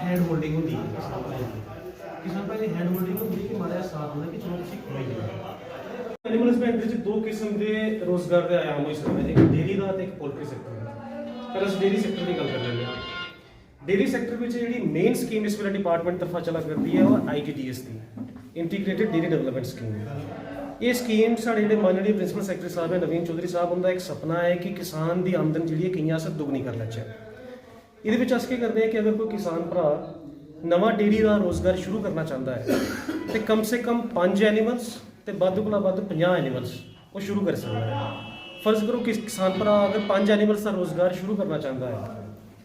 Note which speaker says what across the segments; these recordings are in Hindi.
Speaker 1: हैंड होल्डिंग होती है किसान भाई की हैंड होल्डिंग होती है कि माड़ा साथ होना कि चलो तुसीं खोई जाओ। एनिमल हस्बैंडरी च दो किस्म के रोजगार के आयाम हो सकते हैं, एक डेयरी का ते एक पोल्ट्री सेक्टर का। फिर अस डेयरी सेक्टर की गल कर लेंगे। डेयरी सेक्टर में जी मेन स्कीम इस वेले डिपार्टमेंट तरफा चला करती है वो IDDS की इंटीग्रेटेड डेयरी डेवलपमेंट स्कीम है। ये स्कीम साढ़े जो माननीय प्रिंसीपल सैकटरी साहब है नवीन चौधरी साहब, उनका एक सपना है कि किसान की आमदन जी कई अस दुगनी कर लैचे। ये अस क्या करते हैं कि अगर कोई किसान भरा नवा डेयरी का रोजगार शुरू करना चाहता है तो कम से कम 5 एनीमल्स तो वध को वध 50 एनीमल्स वो शुरू कर सकता है। फर्ज करो कि किसान भरा अगर 5 एनीमल्स का रोजगार शुरू करना चाहता है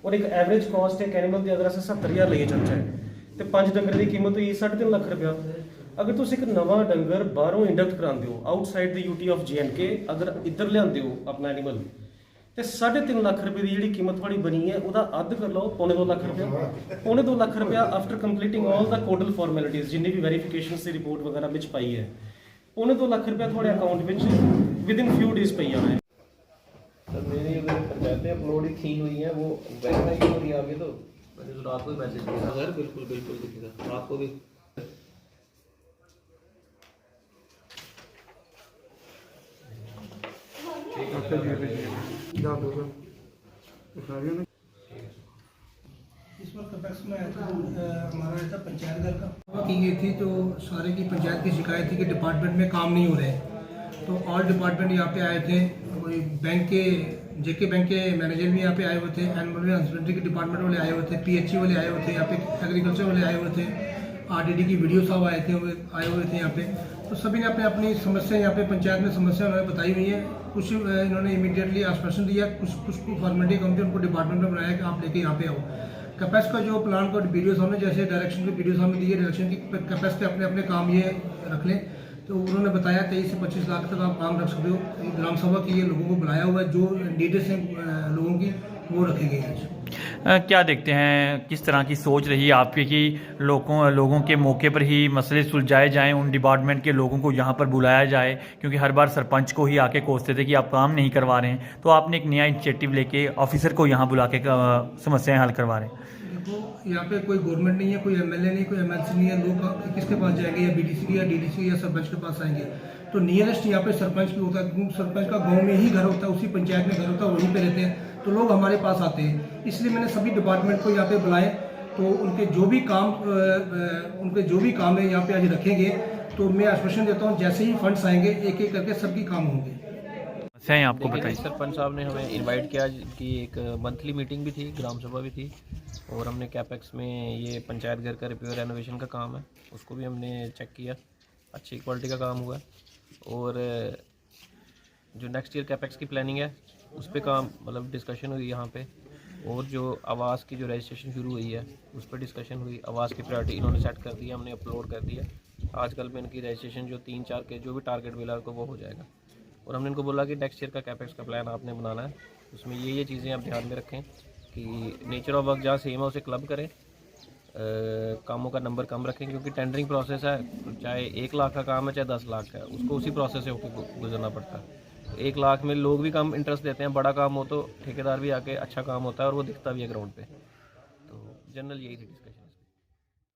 Speaker 1: और एक एवरेज कॉस्ट एक एनीमल की अगर अस 70,000 लेके चलते हैं तो 5 डंगर की कीमत हुई 3.5 लाख रुपया। अगर तुम एक नवा डंगर बाहरों इंडक्ट कराते हो outside the UT of JNK, अगर इधर लियाते हो अपना एनीमल तो 3.5 लाख रुपये की जी कीमत थोड़ी बनी है वह अद्ध कर लो 2.25 लाख रुपया। 2.25 लाख रुपया after completing all the codal formalities जिन्नी भी वेरीफिकेशन की रिपोर्ट वगैरह में पाई है 2.25 लाख रुपया थोड़े अकाउंट में विद इन फ्यू डेज पई जाना है।
Speaker 2: तो मेरी अगर पंचायतें अपलोड ही की हुई हैं वो वेरीफाई हो रही है आगे, तो मैंने तो रात को ही मैसेज किया सर। बिल्कुल बिल्कुल दिखेगा रात को भी।
Speaker 3: इस वक्त कैपेक्स में हमारा ऐसा पंचायत घर का की गई थी, तो सारे की पंचायत की शिकायत थी कि डिपार्टमेंट में काम नहीं हो रहे। तो ऑल डिपार्टमेंट यहाँ पे आए थे, कोई बैंक के JK बैंक के मैनेजर भी यहाँ पे आए हुए थे, एनिमल हस्बेंड्री के डिपार्टमेंट वाले आए हुए थे, PHE वाले आए हुए थे, यहाँ पे एग्रीकल्चर वाले आए हुए थे, RDD की वीडियो साहब आए हुए थे यहाँ पे। तो सभी ने अपने अपनी समस्या यहाँ पे पंचायत में समस्या उन्होंने बताई हुई है। कुछ इन्होंने इमीडिएटली आश्वासन दिया, कुछ फॉर्मेलिटी कम थी, उनको डिपार्टमेंट में बनाया कि आप लेके यहाँ पे आओ। कैपेक्स का जो प्लान को वीडियो साहब ने जैसे डायरेक्शन के वीडियो साहब ने दिए डायरेक्शन की कैपेक्स के अपने अपने काम ये रख लें, तो उन्होंने बताया 23 से 25 लाख तक आप काम रख सकते हो। ग्राम सभा की ये लोगों को बुलाया हुआ है, जो नीडेड हैं लोगों की वो रखी गई है।
Speaker 4: क्या देखते हैं किस तरह की सोच रही है आपकी कि लोगों के मौके पर ही मसले सुलझाए जाएं, उन डिपार्टमेंट के लोगों को यहाँ पर बुलाया जाए, क्योंकि हर बार सरपंच को ही आके कोसते थे कि आप काम नहीं करवा रहे हैं, तो आपने एक नया इनिशिएटिव लेके ऑफिसर को यहाँ बुला के समस्याएं हल करवा रहे हैं।
Speaker 3: देखो यहाँ पे कोई गवर्नमेंट नहीं है, कोई MLA नहीं, कोई MLC नहीं है, लोग किसके पास जाएंगे, या BDC या DDC या सरपंच के पास आएंगे। तो नियरेस्ट यहाँ पे सरपंच भी होता है, सरपंच का गांव में ही घर होता है, उसी पंचायत में घर होता है, वहीं पे रहते हैं, तो लोग हमारे पास आते हैं। इसलिए मैंने सभी डिपार्टमेंट को यहाँ पे बुलाए, तो उनके जो भी काम है यहाँ पे आज रखेंगे। तो मैं आश्वासन देता हूँ जैसे ही फंड्स आएंगे एक एक करके सबकी काम होंगे।
Speaker 4: आपको बताइए,
Speaker 2: सरपंच साहब ने हमें इनवाइट किया कि एक मंथली मीटिंग भी थी, ग्राम सभा भी थी, और हमने कैपेक्स में ये पंचायत घर का रिपेयर रेनोवेशन का काम है उसको भी हमने चेक किया, अच्छी क्वालिटी का काम हुआ। और जो नेक्स्ट ईयर कैपेक्स की प्लानिंग है उस पर काम मतलब डिस्कशन हुई यहाँ पे, और जो आवास की जो रजिस्ट्रेशन शुरू हुई है उस पर डिस्कशन हुई। आवास की प्रायोरिटी इन्होंने सेट कर दिया, हमने अपलोड कर दिया। आजकल में इनकी रजिस्ट्रेशन जो 3-4 के जो भी टारगेट मिला उसको वो हो जाएगा। और हमने इनको बोला कि नेक्स्ट ईयर का कैपेक्स का प्लान आपने बनाना है, उसमें ये चीज़ें आप ध्यान में रखें कि नेचर ऑफ वर्क जहाँ सेम है उसे क्लब करें, कामों का नंबर कम रखें, क्योंकि टेंडरिंग प्रोसेस है, चाहे 1 लाख का काम है चाहे 10 लाख का है, उसको उसी प्रोसेस से होकर गुजरना पड़ता है। 1 लाख में लोग भी कम इंटरेस्ट देते हैं, बड़ा काम हो तो ठेकेदार भी आके अच्छा काम होता है और वो दिखता भी है ग्राउंड पे। तो जनरल यही थी।